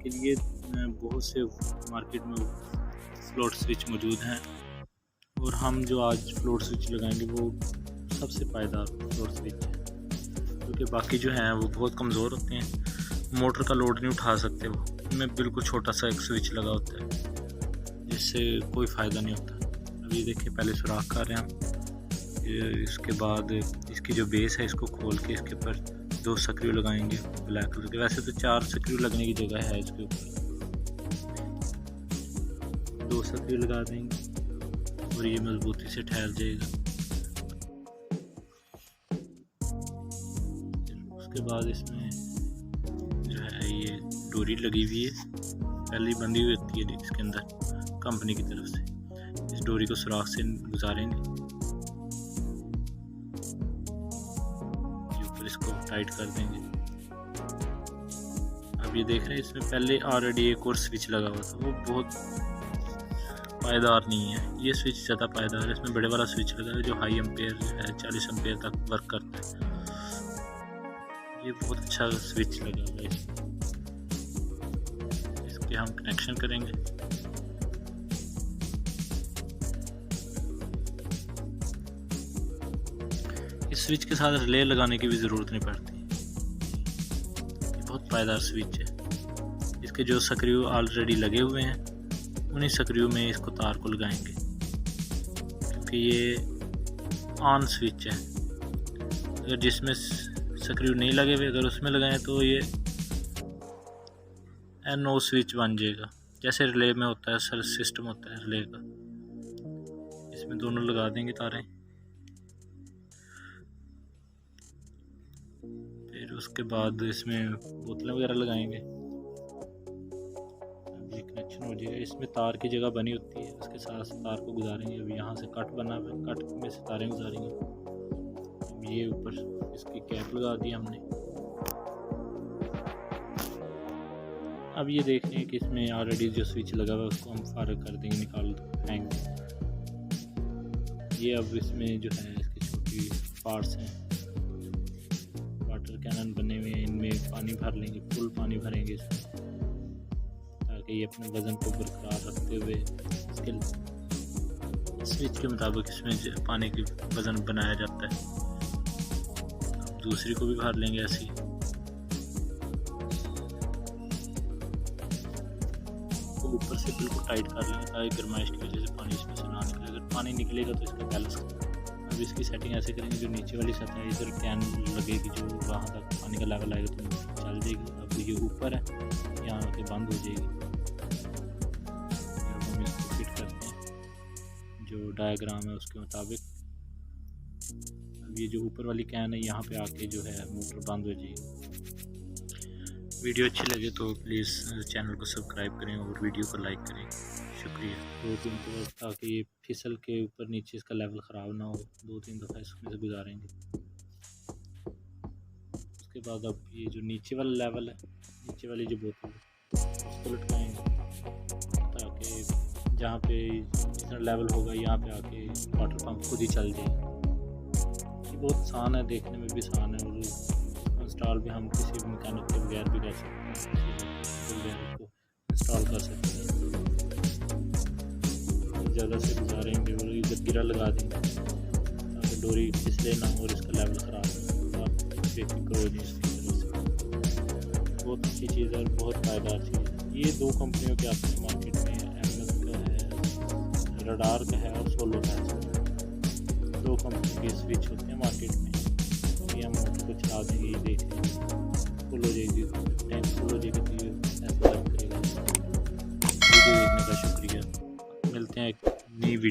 के लिए बहुत से मार्केट में फ्लोट स्विच मौजूद हैं, और हम जो आज फ्लोट स्विच लगाएंगे वो सबसे पायदार फ्लोट स्विच है, क्योंकि बाकी जो हैं वो बहुत कमज़ोर होते हैं, मोटर का लोड नहीं उठा सकते। वो उनमें बिल्कुल छोटा सा एक स्विच लगा होता है जिससे कोई फ़ायदा नहीं होता। अभी देखिए, पहले सुराख कर रहे हैं हम, इसके बाद इसकी जो बेस है इसको खोल के इसके ऊपर 2 स्क्रू लगाएंगे ब्लैक कलर के। वैसे तो 4 स्क्रू लगने की जगह है इसके ऊपर, 2 स्क्रू लगा देंगे और ये मजबूती से ठहर जाएगा। उसके बाद इसमें जो है ये डोरी लगी हुई है, पहले बंधी हुई होती है इसके अंदर कंपनी की तरफ से। इस डोरी को सुराख से गुजारेंगे, ऊपर इसको टाइट कर देंगे। अब ये देख रहे हैं इसमें पहले ऑलरेडी एक और स्विच लगा हुआ था, वो बहुत पायदार नहीं है। ये स्विच ज़्यादा पायदार है, इसमें बड़े वाला स्विच लगा है जो हाई एम्पेयर है, 40 एम्पेयर तक वर्क करता है। ये बहुत अच्छा स्विच लगा हुआ है इसमें। इसके हम कनेक्शन करेंगे। इस स्विच के साथ रिले लगाने की भी ज़रूरत नहीं पड़ती, ये बहुत पायदार स्विच है। इसके जो स्क्रू ऑलरेडी लगे हुए हैं उन्हीं स्क्रू में इसको तार को लगाएंगे, क्योंकि ये ऑन स्विच है। अगर जिसमें स्क्रू नहीं लगे हुए अगर उसमें लगाएं तो ये नो स्विच बन जाएगा, जैसे रिले में होता है, सर सिस्टम होता है रिले का। इसमें दोनों लगा देंगे तारें। फिर उसके बाद इसमें बोतलें वगैरह लगाएंगे। अब ये कनेक्शन हो जाएगा। इसमें तार की जगह बनी होती है, उसके साथ तार को गुजारेंगे। अब यहाँ से कट बना हुआ है, कट में से तारें गुजारेंगे। अब ये ऊपर इसकी कैप लगा दी हमने। अब ये देख रहे हैं कि इसमें ऑलरेडी जो स्विच लगा हुआ है उसको हम फारग कर देंगे, निकाल देंगे। ये अब इसमें जो है इसकी छोटी पार्ट्स हैं, वाटर कैनन बने हुए हैं, इनमें पानी भर लेंगे, फुल पानी भरेंगे इसमें, ताकि ये अपने वज़न को बरकरार रखते हुए इसके स्विच के मुताबिक इसमें पानी की वज़न बनाया जाता है। अब दूसरी को भी भर लेंगे ऐसे ही। ऊपर से बिल्कुल टाइट कर लेंगे ताकि गर्माइश की वजह से पानी इसमें से ना निकले। अगर पानी निकलेगा तो इसका बैलेंस। अब इसकी सेटिंग ऐसे करेंगे, जो नीचे वाली सतह है इधर कैन लगेगी, जो वहाँ तक पानी का लेवल आएगा तो चल जाएगी। अब ये ऊपर है, यहाँ आके बंद हो जाएगी। अब हम इसको फिट करते हैं जो डायग्राम है उसके मुताबिक। अब ये जो ऊपर वाली कैन है यहाँ पे आके जो है मोटर बंद हो जाएगी। वीडियो अच्छी लगे तो प्लीज़ चैनल को सब्सक्राइब करें और वीडियो को लाइक करें। शुक्रिया। 2-3 दफ़ा, ताकि ये फिसल के ऊपर नीचे इसका लेवल ख़राब ना हो, 2-3 दफ़ा इसमें से गुजारेंगे। उसके बाद अब ये जो नीचे वाला लेवल है, नीचे वाली जो बोतल है उसको लटकाएंगे, ताकि जहाँ पे जितना लेवल होगा यहाँ पे आके वाटर पंप खुद ही चल जाए। ये बहुत आसान है, देखने में भी आसान है, और इंस्टॉल भी हम किसी भी मैकेनिक के बगैर भी कर सकते हैं, बगैर को इंस्टॉल कर सकते हैं। ज़्यादा से गुजारेंगे और इधर गिरा लगा देंगे ताकि डोरी फिसले ना और इसका लेवल ख़राब हो। आप बेफिक्र हो नहीं इसकी तरह से। बहुत अच्छी चीज़ है और बहुत पायदार चीज़ है। ये 2 कंपनियों के आपके मार्केट में एमएस का है, रडार का है और सोलो का है। 2 कंपनी के स्विच होते हैं मार्केट में। हम मोटर को चला देंगे, ये देखेंगे फुल हो जाएगी, टैंक फुल हो जाएगी, तो ये ऐसा वर्क करेगा। वीडियो देखने का शुक्रिया। मिलते हैं एक नई वीडियो।